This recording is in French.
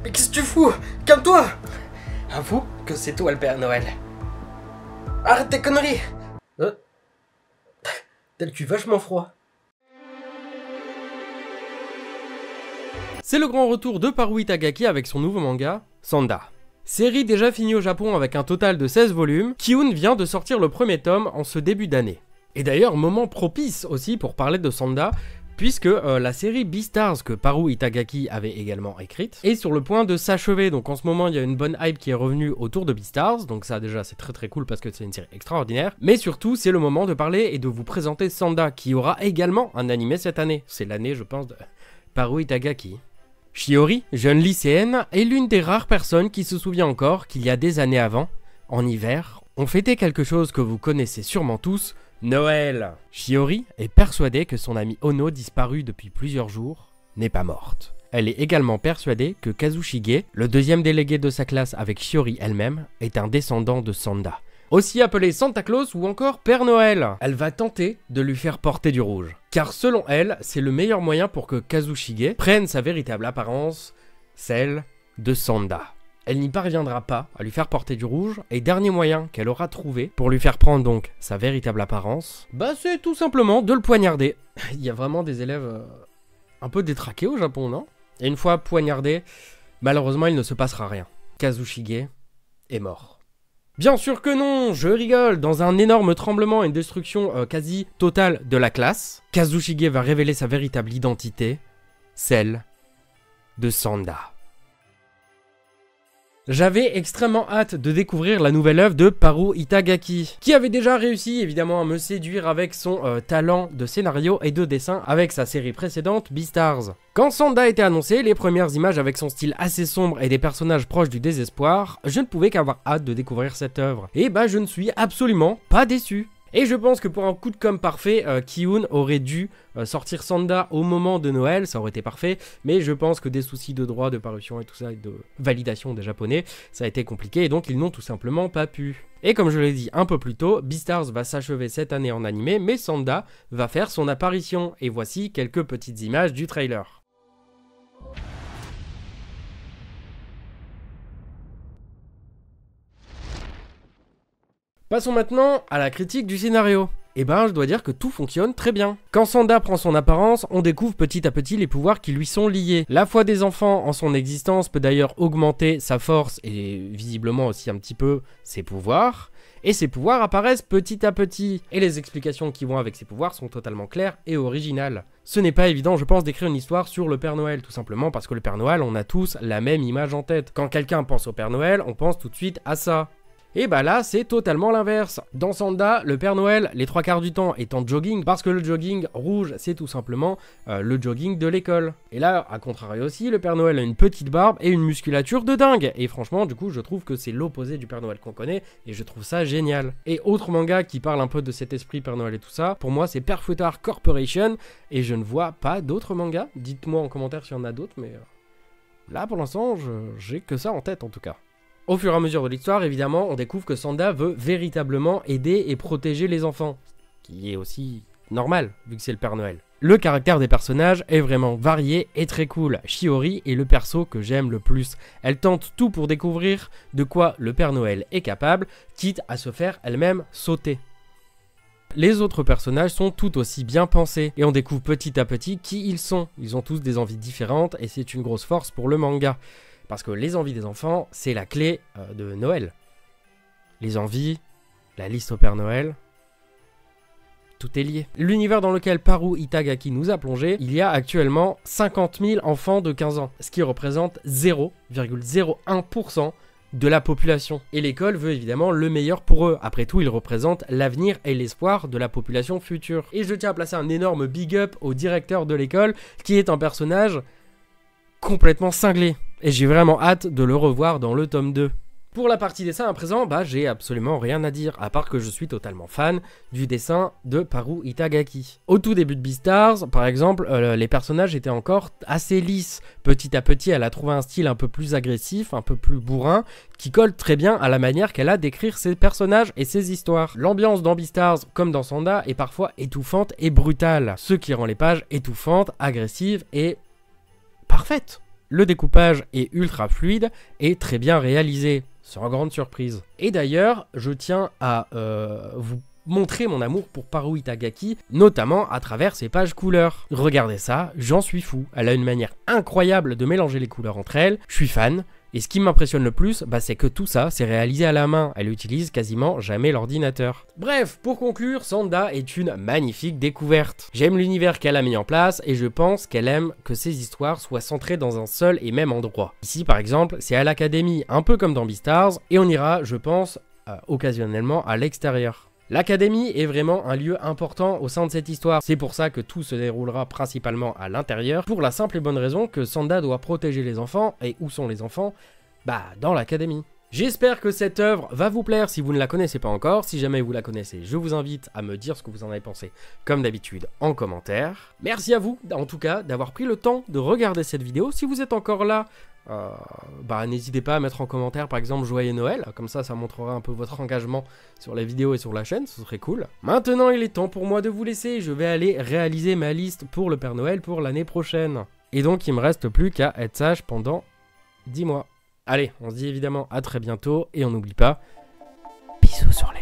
Mais qu'est-ce que tu fous? Calme-toi! Avoue que c'est toi le Père Noël. Arrête tes conneries! T'as le cul vachement froid. C'est le grand retour de Paru Itagaki avec son nouveau manga, Sanda. Série déjà finie au Japon avec un total de 16 volumes, Ki-hoon vient de sortir le premier tome en ce début d'année. Et d'ailleurs, moment propice aussi pour parler de Sanda, puisque la série Beastars que Paru Itagaki avait également écrite est sur le point de s'achever. Donc en ce moment, il y a une bonne hype qui est revenue autour de Beastars, donc ça déjà c'est très cool parce que c'est une série extraordinaire. Mais surtout, c'est le moment de parler et de vous présenter Sanda, qui aura également un animé cette année. C'est l'année, je pense, de Paru Itagaki. Shiori, jeune lycéenne, est l'une des rares personnes qui se souvient encore qu'il y a des années avant, en hiver, on fêtait quelque chose que vous connaissez sûrement tous, Noël. Shiori est persuadée que son amie Ono, disparue depuis plusieurs jours, n'est pas morte. Elle est également persuadée que Kazushige, le deuxième délégué de sa classe avec Shiori elle-même, est un descendant de Sanda. Aussi appelé Santa Claus ou encore Père Noël. Elle va tenter de lui faire porter du rouge. Car selon elle, c'est le meilleur moyen pour que Kazushige prenne sa véritable apparence, celle de Sanda. Elle n'y parviendra pas à lui faire porter du rouge, et dernier moyen qu'elle aura trouvé pour lui faire prendre donc sa véritable apparence, bah c'est tout simplement de le poignarder. Il y a vraiment des élèves un peu détraqués au Japon, non? Et une fois poignardé, malheureusement il ne se passera rien. Kazushige est mort. Bien sûr que non, je rigole. Dans un énorme tremblement et une destruction quasi totale de la classe, Kazushige va révéler sa véritable identité, celle de Sanda. J'avais extrêmement hâte de découvrir la nouvelle œuvre de Paru Itagaki, qui avait déjà réussi évidemment à me séduire avec son talent de scénario et de dessin avec sa série précédente Beastars. Quand Sanda a été annoncé, les premières images avec son style assez sombre et des personnages proches du désespoir, je ne pouvais qu'avoir hâte de découvrir cette œuvre. Et bah je ne suis absolument pas déçu. Et je pense que pour un coup de com' parfait, Ki-hoon aurait dû sortir Sanda au moment de Noël, ça aurait été parfait, mais je pense que des soucis de droit, de parution et tout ça, et de validation des japonais, ça a été compliqué, et donc ils n'ont tout simplement pas pu. Et comme je l'ai dit un peu plus tôt, Beastars va s'achever cette année en animé, mais Sanda va faire son apparition, et voici quelques petites images du trailer. Passons maintenant à la critique du scénario. Et ben je dois dire que tout fonctionne très bien. Quand Sanda prend son apparence, on découvre petit à petit les pouvoirs qui lui sont liés. La foi des enfants en son existence peut d'ailleurs augmenter sa force et visiblement aussi un petit peu ses pouvoirs. Et ces pouvoirs apparaissent petit à petit. Et les explications qui vont avec ces pouvoirs sont totalement claires et originales. Ce n'est pas évident, je pense, d'écrire une histoire sur le Père Noël, tout simplement parce que le Père Noël, on a tous la même image en tête. Quand quelqu'un pense au Père Noël, on pense tout de suite à ça. Et bah là, c'est totalement l'inverse. Dans Sanda, le Père Noël, les 3/4 du temps est en jogging, parce que le jogging rouge, c'est tout simplement le jogging de l'école. Et là, à contrario aussi, le Père Noël a une petite barbe et une musculature de dingue. Et franchement, du coup, je trouve que c'est l'opposé du Père Noël qu'on connaît, et je trouve ça génial. Et autre manga qui parle un peu de cet esprit Père Noël et tout ça, pour moi, c'est Perfutar Corporation, et je ne vois pas d'autres mangas. Dites-moi en commentaire s'il y en a d'autres, mais là, pour l'instant, j'ai que ça en tête, en tout cas. Au fur et à mesure de l'histoire, évidemment, on découvre que Sanda veut véritablement aider et protéger les enfants. Ce qui est aussi normal, vu que c'est le Père Noël. Le caractère des personnages est vraiment varié et très cool. Shiori est le perso que j'aime le plus. Elle tente tout pour découvrir de quoi le Père Noël est capable, quitte à se faire elle-même sauter. Les autres personnages sont tout aussi bien pensés, et on découvre petit à petit qui ils sont. Ils ont tous des envies différentes, et c'est une grosse force pour le manga. Parce que les envies des enfants, c'est la clé de Noël. Les envies, la liste au Père Noël, tout est lié. L'univers dans lequel Paru Itagaki nous a plongé, il y a actuellement 50 000 enfants de 15 ans, ce qui représente 0,01% de la population. Et l'école veut évidemment le meilleur pour eux. Après tout, ils représentent l'avenir et l'espoir de la population future. Et je tiens à placer un énorme big up au directeur de l'école, qui est un personnage complètement cinglé. Et j'ai vraiment hâte de le revoir dans le tome 2. Pour la partie dessin à présent, bah j'ai absolument rien à dire, à part que je suis totalement fan du dessin de Paru Itagaki. Au tout début de Beastars, par exemple, les personnages étaient encore assez lisses. Petit à petit, elle a trouvé un style un peu plus agressif, un peu plus bourrin, qui colle très bien à la manière qu'elle a d'écrire ses personnages et ses histoires. L'ambiance dans Beastars, comme dans Sanda, est parfois étouffante et brutale, ce qui rend les pages étouffantes, agressives et parfaites. Le découpage est ultra fluide et très bien réalisé, sans grande surprise. Et d'ailleurs, je tiens à vous montrer mon amour pour Paru Itagaki, notamment à travers ses pages couleurs. Regardez ça, j'en suis fou. Elle a une manière incroyable de mélanger les couleurs entre elles, je suis fan. Et ce qui m'impressionne le plus, c'est que tout ça, c'est réalisé à la main. Elle utilise quasiment jamais l'ordinateur. Bref, pour conclure, Sanda est une magnifique découverte. J'aime l'univers qu'elle a mis en place et je pense qu'elle aime que ses histoires soient centrées dans un seul et même endroit. Ici, par exemple, c'est à l'académie, un peu comme dans Beastars, et on ira, je pense, occasionnellement à l'extérieur. L'académie est vraiment un lieu important au sein de cette histoire, c'est pour ça que tout se déroulera principalement à l'intérieur, pour la simple et bonne raison que Sanda doit protéger les enfants, et où sont les enfants? Dans l'académie. J'espère que cette œuvre va vous plaire si vous ne la connaissez pas encore, si jamais vous la connaissez, je vous invite à me dire ce que vous en avez pensé, comme d'habitude, en commentaire. Merci à vous, en tout cas, d'avoir pris le temps de regarder cette vidéo. Si vous êtes encore là, n'hésitez pas à mettre en commentaire par exemple Joyeux Noël, comme ça montrera un peu votre engagement sur la vidéo et sur la chaîne, ce serait cool. Maintenant il est temps pour moi de vous laisser, je vais aller réaliser ma liste pour le Père Noël pour l'année prochaine. Et donc il me reste plus qu'à être sage pendant 10 mois. Allez, on se dit évidemment à très bientôt et on n'oublie pas, bisous sur les